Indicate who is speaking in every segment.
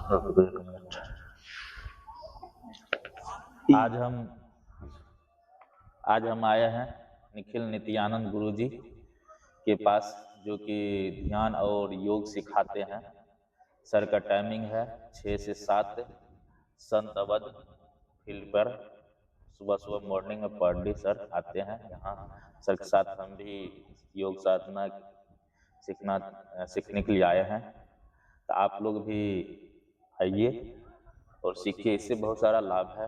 Speaker 1: रुक एक मिनट। आज हम आए हैं निखिल नित्यानंद गुरु जी के पास, जो कि ध्यान और योग सिखाते हैं। सर का टाइमिंग है 6 से 7, संत अवध फील्ड पर। सुबह सुबह मॉर्निंग में पर डे सर आते हैं यहाँ। सर के साथ हम भी योग साधना सीखने के लिए आए हैं। तो आप लोग भी आइए और सीखिए, इससे बहुत सारा लाभ है।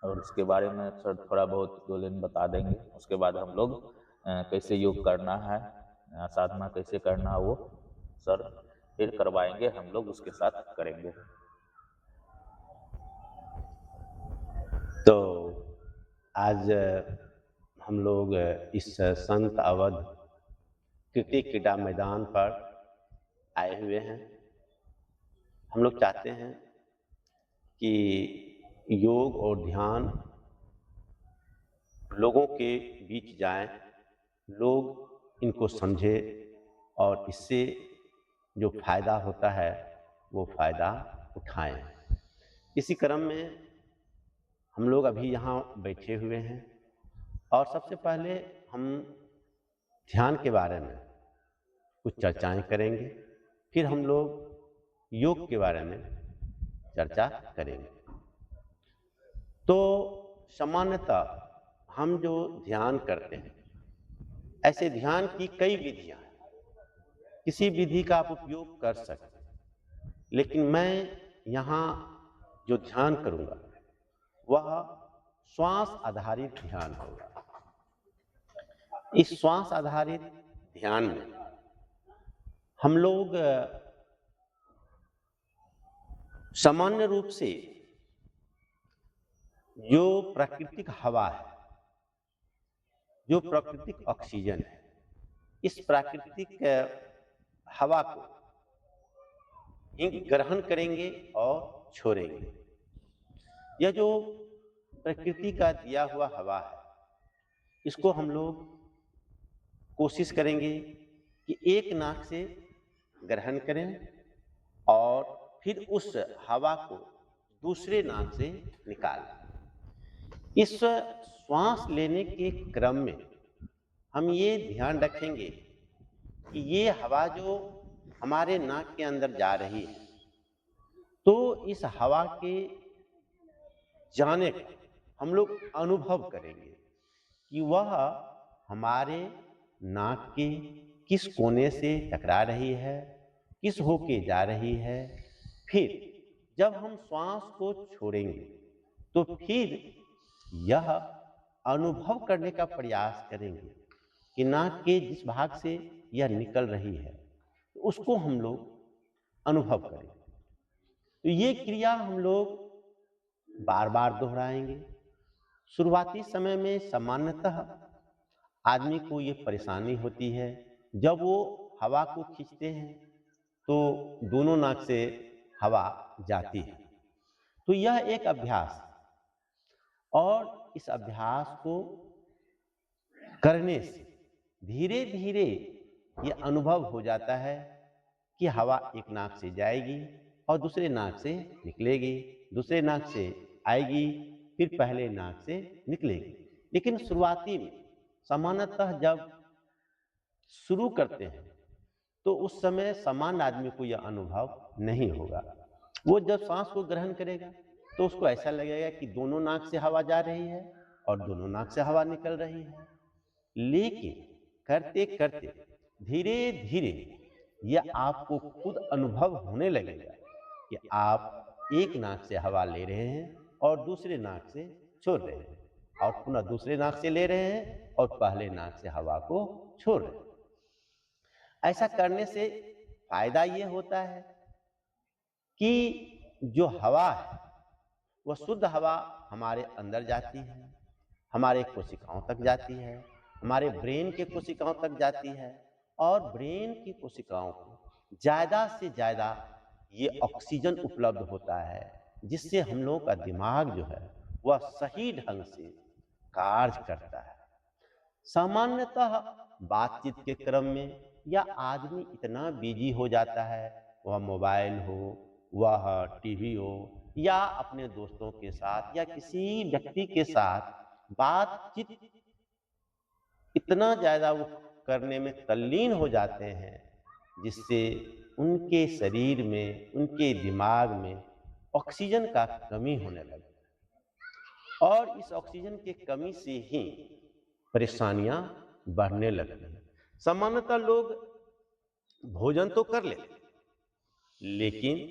Speaker 1: और उसके बारे में सर थोड़ा बहुत 2 लाइन बता देंगे। उसके बाद हम लोग कैसे योग करना है, साधना कैसे करना है, वो सर फिर करवाएंगे, हम लोग उसके साथ करेंगे।
Speaker 2: तो आज हम लोग इस संत अवध क्रीड़ा मैदान पर आए हुए हैं। हम लोग चाहते हैं कि योग और ध्यान लोगों के बीच जाएं, लोग इनको समझें और इससे जो फायदा होता है वो फायदा उठाएं। इसी क्रम में हम लोग अभी यहाँ बैठे हुए हैं और सबसे पहले हम ध्यान के बारे में कुछ चर्चाएं करेंगे, फिर हम लोग योग के बारे में चर्चा करेंगे। तो सामान्यतः हम जो ध्यान करते हैं, ऐसे ध्यान की कई विधियां हैं। किसी विधि का आप उपयोग कर सकते हैं, लेकिन मैं यहाँ जो ध्यान करूँगा वह श्वास आधारित ध्यान होगा। इस श्वास आधारित ध्यान में हम लोग सामान्य रूप से जो प्राकृतिक हवा है, जो प्राकृतिक ऑक्सीजन है, इस प्राकृतिक हवा को ग्रहण करेंगे और छोड़ेंगे। यह जो प्रकृति का दिया हुआ हवा है, इसको हम लोग कोशिश करेंगे कि एक नाक से ग्रहण करें और फिर उस हवा को दूसरे नाक से निकालें। इस श्वास लेने के क्रम में हम ये ध्यान रखेंगे कि ये हवा जो हमारे नाक के अंदर जा रही है, तो इस हवा के जाने का हम लोग अनुभव करेंगे कि वह हमारे नाक के किस कोने से टकरा रही है, किस होके जा रही है। फिर जब हम श्वास को छोड़ेंगे तो फिर यह अनुभव करने का प्रयास करेंगे कि नाक के जिस भाग से यह निकल रही है उसको हम लोग अनुभव करें। तो ये क्रिया हम लोग बार बार दोहराएंगे। शुरुआती समय में सामान्यतः आदमी को ये परेशानी होती है, जब वो हवा को खींचते हैं तो दोनों नाक से हवा जाती है। तो यह एक अभ्यास, और इस अभ्यास को करने से धीरे धीरे ये अनुभव हो जाता है कि हवा एक नाक से जाएगी और दूसरे नाक से निकलेगी, दूसरे नाक से आएगी, फिर पहले नाक से निकलेगी। लेकिन शुरुआती में सामान्यतः जब शुरू करते हैं तो उस समय सामान्य आदमी को यह अनुभव नहीं होगा। वो जब सांस को ग्रहण करेगा तो उसको ऐसा लगेगा कि दोनों नाक से हवा जा रही है और दोनों नाक से हवा निकल रही है। लेकिन करते करते धीरे धीरे यह आपको खुद अनुभव होने लगेगा कि आप एक नाक से हवा ले रहे हैं और दूसरे नाक से छोड़ रहे हैं, और पुनः दूसरे नाक से ले रहे हैं और पहले नाक से हवा को छोड़ रहे हैं। ऐसा करने से फायदा ये होता है कि जो हवा है वह शुद्ध हवा हमारे अंदर जाती है, हमारे कोशिकाओं तक जाती है, हमारे ब्रेन के कोशिकाओं तक जाती है, और ब्रेन की कोशिकाओं को ज़्यादा से ज़्यादा ये ऑक्सीजन उपलब्ध होता है, जिससे हम लोगों का दिमाग जो है वह सही ढंग से कार्य करता है। सामान्यतः बातचीत के क्रम में या आदमी इतना बिजी हो जाता है, वह मोबाइल हो वह टीवी हो या अपने दोस्तों के साथ या किसी व्यक्ति के साथ बातचीत इतना ज्यादा वो करने में तल्लीन हो जाते हैं, जिससे उनके शरीर में, उनके दिमाग में ऑक्सीजन का कमी होने लगती है और इस ऑक्सीजन की कमी से ही परेशानियां बढ़ने लगती हैं। सामान्यतः लोग भोजन तो कर लेते हैं, लेकिन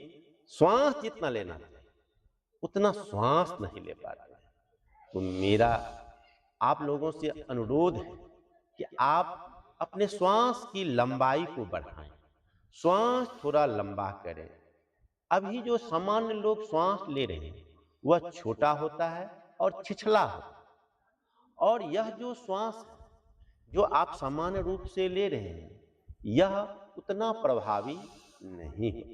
Speaker 2: श्वास जितना लेना चाहिए उतना श्वास नहीं ले पाते हैं। तो मेरा आप लोगों से अनुरोध है कि आप अपने श्वास की लंबाई को बढ़ाएं, श्वास थोड़ा लंबा करें। अभी जो सामान्य लोग श्वास ले रहे हैं वह छोटा होता है और छिछला होता है, और यह जो श्वास है जो आप सामान्य रूप से ले रहे हैं यह उतना प्रभावी नहीं है।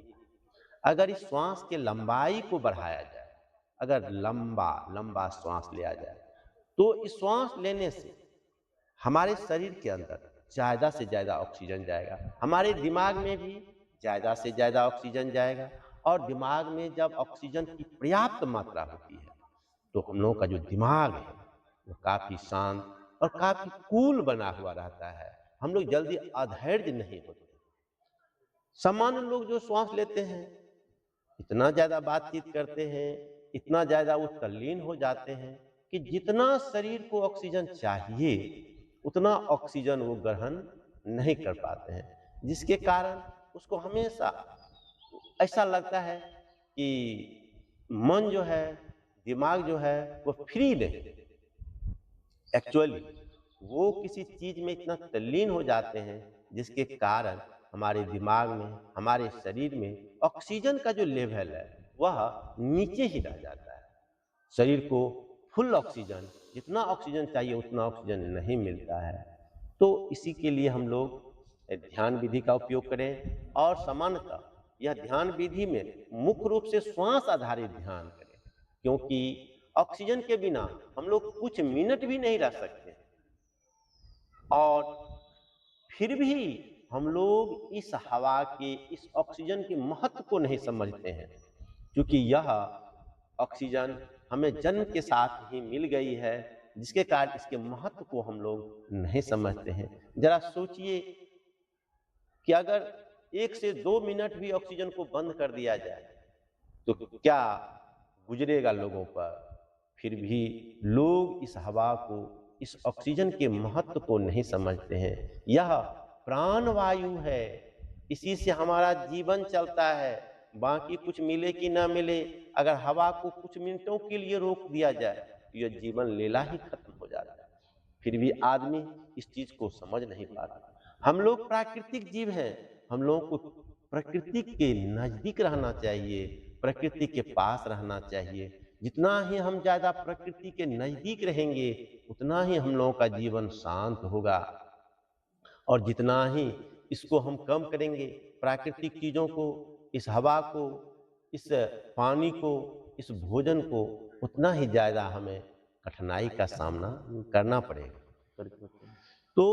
Speaker 2: अगर इस श्वास के लंबाई को बढ़ाया जाए, अगर लंबा लंबा श्वास लिया जाए, तो इस श्वास लेने से हमारे शरीर के अंदर ज्यादा से ज्यादा ऑक्सीजन जाएगा, हमारे दिमाग में भी ज्यादा से ज्यादा ऑक्सीजन जाएगा, और दिमाग में जब ऑक्सीजन की पर्याप्त मात्रा होती है तो हम लोगों का जो दिमाग है वो काफी शांत और काफी कूल बना हुआ रहता है। हम लोग जल्दी अधैर्य नहीं होते। सामान्य लोग जो श्वास लेते हैं इतना ज्यादा बातचीत करते हैं, इतना ज्यादा वो तल्लीन हो जाते हैं कि जितना शरीर को ऑक्सीजन चाहिए उतना ऑक्सीजन वो ग्रहण नहीं कर पाते हैं, जिसके कारण उसको हमेशा ऐसा लगता है कि मन जो है, दिमाग जो है वो फ्री नहीं। एक्चुअली वो किसी चीज में इतना तल्लीन हो जाते हैं जिसके कारण हमारे दिमाग में, हमारे शरीर में ऑक्सीजन का जो लेवल है वह नीचे ही रह जाता है। शरीर को फुल ऑक्सीजन, जितना ऑक्सीजन चाहिए उतना ऑक्सीजन नहीं मिलता है। तो इसी के लिए हम लोग ध्यान विधि का उपयोग करें, और सामान्यतः यह ध्यान विधि में मुख्य रूप से श्वास आधारित ध्यान करें, क्योंकि ऑक्सीजन के बिना हम लोग कुछ मिनट भी नहीं रह सकते, और फिर भी हम लोग इस हवा के, इस ऑक्सीजन के महत्व को नहीं समझते हैं, क्योंकि यह ऑक्सीजन हमें जन्म के साथ ही मिल गई है, जिसके कारण इसके महत्व को हम लोग नहीं समझते हैं। जरा सोचिए कि अगर 1 से 2 मिनट भी ऑक्सीजन को बंद कर दिया जाए तो क्या गुजरेगा लोगों पर। फिर भी लोग इस हवा को, इस ऑक्सीजन के महत्व को नहीं समझते हैं। यह प्राणवायु है, इसी से हमारा जीवन चलता है। बाकी कुछ मिले कि ना मिले, अगर हवा को कुछ मिनटों के लिए रोक दिया जाए तो यह जीवन लीला ही खत्म हो जाता है। फिर भी आदमी इस चीज को समझ नहीं पाता। हम लोग प्राकृतिक जीव हैं, हम लोगों को प्रकृति के नजदीक रहना चाहिए, प्रकृति के पास रहना चाहिए। जितना ही हम ज्यादा प्रकृति के नजदीक रहेंगे उतना ही हम लोगों का जीवन शांत होगा, और जितना ही इसको हम कम करेंगे, प्राकृतिक चीजों को, इस हवा को, इस पानी को, इस भोजन को, उतना ही ज्यादा हमें कठिनाई का सामना करना पड़ेगा। तो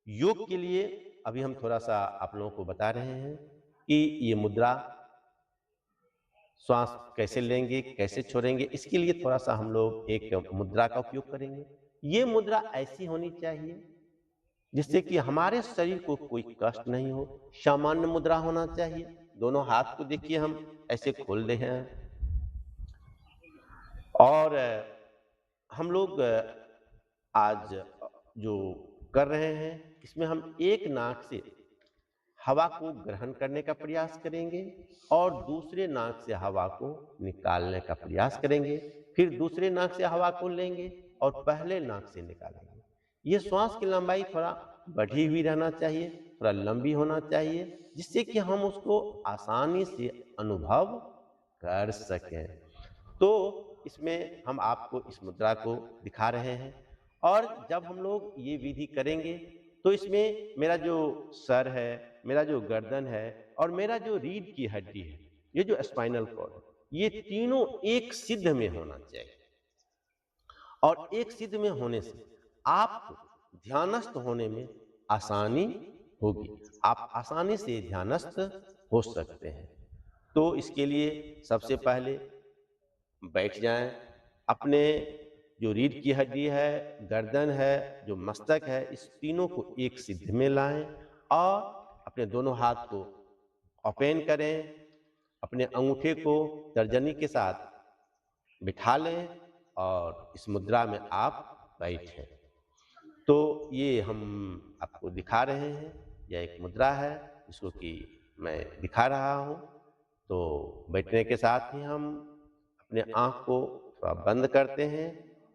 Speaker 2: योग के लिए अभी हम थोड़ा सा आप लोगों को बता रहे हैं कि ये मुद्रा, श्वास कैसे लेंगे, कैसे छोड़ेंगे, इसके लिए थोड़ा सा हम लोग एक मुद्रा का उपयोग करेंगे। ये मुद्रा ऐसी होनी चाहिए जिससे कि हमारे शरीर को कोई कष्ट नहीं हो। सामान्य मुद्रा होना चाहिए। दोनों हाथ को देखिए हम ऐसे खोल रहे हैं, और हम लोग आज जो कर रहे हैं इसमें हम एक नाक से हवा को ग्रहण करने का प्रयास करेंगे और दूसरे नाक से हवा को निकालने का प्रयास करेंगे, फिर दूसरे नाक से हवा को लेंगे और पहले नाक से निकालेंगे। ये श्वास की लंबाई थोड़ा बढ़ी हुई रहना चाहिए, थोड़ा लंबी होना चाहिए, जिससे कि हम उसको आसानी से अनुभव कर सकें। तो इसमें हम आपको इस मुद्रा को दिखा रहे हैं, और जब हम लोग ये विधि करेंगे तो इसमें मेरा जो सर है, मेरा जो गर्दन है और मेरा जो रीढ़ की हड्डी है, ये जो स्पाइनल कॉर्ड है, ये तीनों एक सिद्ध में होना चाहिए। और एक सिद्ध में होने से आपको ध्यानस्थ होने में आसानी होगी, आप आसानी से ध्यानस्थ हो सकते हैं। तो इसके लिए सबसे पहले बैठ जाएं, अपने जो रीढ़ की हड्डी है, गर्दन है, जो मस्तक है, इस तीनों को एक सिद्ध में लाएं और अपने दोनों हाथ को ओपन करें, अपने अंगूठे को तर्जनी के साथ बिठा लें और इस मुद्रा में आप बैठें। तो ये हम आपको दिखा रहे हैं, यह एक मुद्रा है जिसको कि मैं दिखा रहा हूँ। तो बैठने के साथ ही हम अपने आँख को थोड़ा बंद करते हैं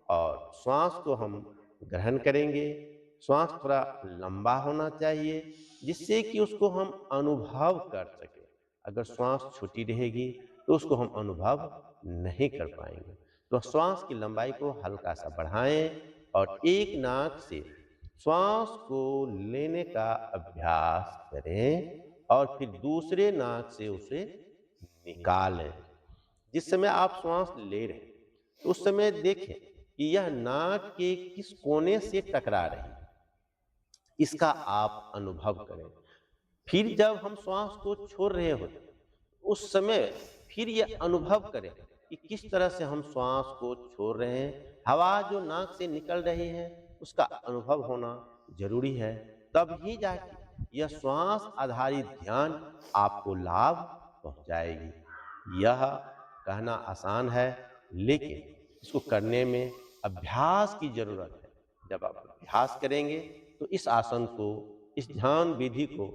Speaker 2: और श्वास को हम ग्रहण करेंगे। श्वास थोड़ा लंबा होना चाहिए जिससे कि उसको हम अनुभव कर सकें। अगर श्वास छोटी रहेगी तो उसको हम अनुभव नहीं कर पाएंगे। तो श्वास की लंबाई को हल्का सा बढ़ाएं और एक नाक से श्वास को लेने का अभ्यास करें और फिर दूसरे नाक से उसे निकालें। जिस समय आप श्वास ले रहे हैं तो उस समय देखें कि यह नाक के किस कोने से टकरा रही है, इसका आप अनुभव करें। फिर जब हम श्वास को छोड़ रहे होते उस समय फिर यह अनुभव करें कि किस तरह से हम श्वास को छोड़ रहे हैं। हवा जो नाक से निकल रही है उसका अनुभव होना जरूरी है, तब ही जाके यह श्वास आधारित ध्यान आपको लाभ पहुंचाएगी। यह कहना आसान है लेकिन इसको करने में अभ्यास की जरूरत है। जब आप अभ्यास करेंगे तो इस आसन को, इस ध्यान विधि को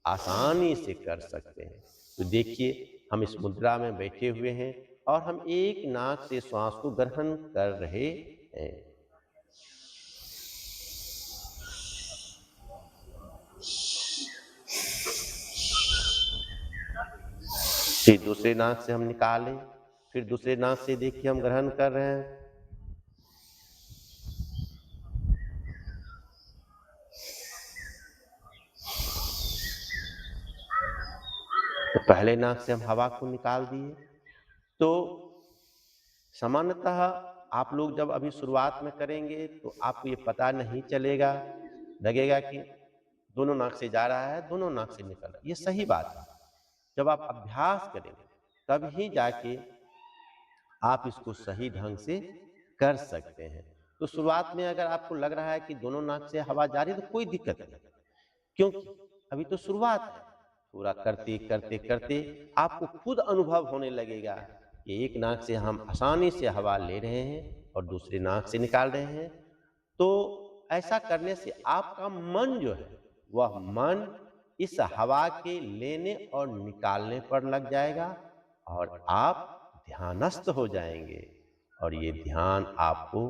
Speaker 2: आसानी से कर सकते हैं। तो देखिए हम इस मुद्रा में बैठे हुए हैं और हम एक नाक से श्वास को ग्रहण कर रहे हैं। फिर दूसरे नाक से हम निकालें, फिर दूसरे नाक से देखिए हम ग्रहण कर रहे हैं। तो पहले नाक से हम हवा को निकाल दिए। तो सामान्यतः आप लोग जब अभी शुरुआत में करेंगे तो आपको ये पता नहीं चलेगा, लगेगा कि दोनों नाक से जा रहा है, दोनों नाक से निकल रहा है। ये सही बात है। जब आप अभ्यास करेंगे तब ही जाके आप इसको सही ढंग से कर सकते हैं। तो शुरुआत में अगर आपको लग रहा है कि दोनों नाक से हवा जा रही है तो कोई दिक्कत नहीं, क्योंकि अभी तो शुरुआत है। पूरा करते करते करते आपको खुद अनुभव होने लगेगा कि एक नाक से हम आसानी से हवा ले रहे हैं और दूसरे नाक से निकाल रहे हैं। तो ऐसा करने से आपका मन जो है वह मन इस हवा के लेने और निकालने पर लग जाएगा और आप ध्यानस्थ हो जाएंगे और ये ध्यान आपको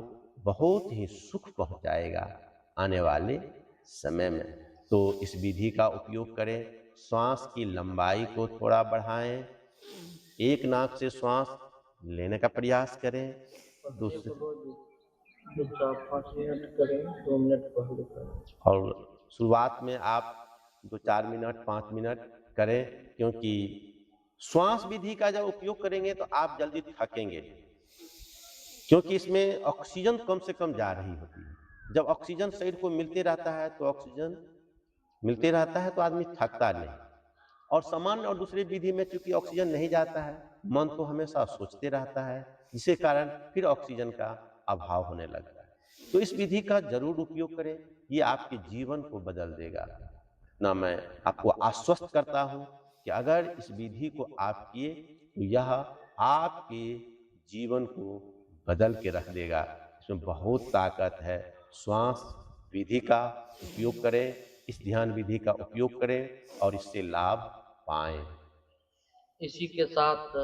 Speaker 2: बहुत ही सुख पहुंचाएगा आने वाले समय में। तो इस विधि का उपयोग करें, श्वास की लंबाई को थोड़ा बढ़ाएं, एक नाक से श्वास लेने का प्रयास करें, दूसरे
Speaker 3: 4-5 मिनट करें, 2 मिनट पहले करें।
Speaker 2: और शुरुआत में आप 2-4 मिनट 5 मिनट करें, क्योंकि श्वास विधि का जब उपयोग करेंगे तो आप जल्दी थकेंगे, क्योंकि इसमें ऑक्सीजन कम से कम जा रही होती है। जब ऑक्सीजन शरीर को मिलते रहता है तो ऑक्सीजन मिलते रहता है तो आदमी थकता नहीं। और सामान्य और दूसरे विधि में चूंकि ऑक्सीजन नहीं जाता है, मन तो हमेशा सोचते रहता है, जिसके कारण फिर ऑक्सीजन का अभाव होने लगता है। तो इस विधि का जरूर उपयोग करें, ये आपके जीवन को बदल देगा। ना मैं आपको आश्वस्त करता हूं कि अगर इस विधि को आप किए तो यह आपके जीवन को बदल के रख देगा। इसमें बहुत ताकत है। श्वास विधि का उपयोग करें, इस ध्यान विधि का उपयोग करें और इससे लाभ पाएं।
Speaker 3: इसी के साथ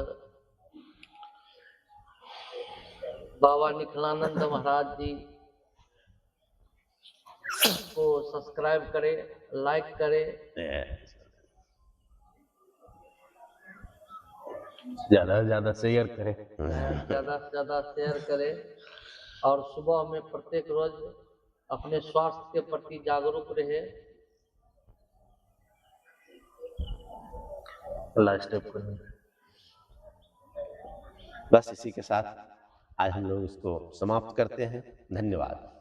Speaker 3: बाबा निखिलानंद महाराज जी को सब्सक्राइब करें, लाइक करें,
Speaker 1: ज़्यादा से ज़्यादा शेयर करें।
Speaker 3: ज़्यादा से ज़्यादा शेयर करें और सुबह में प्रत्येक रोज अपने स्वास्थ्य के प्रति जागरूक रहे।
Speaker 1: लास्ट स्टेप करें।
Speaker 2: बस इसी के साथ आज हम लोग इसको समाप्त करते हैं। धन्यवाद।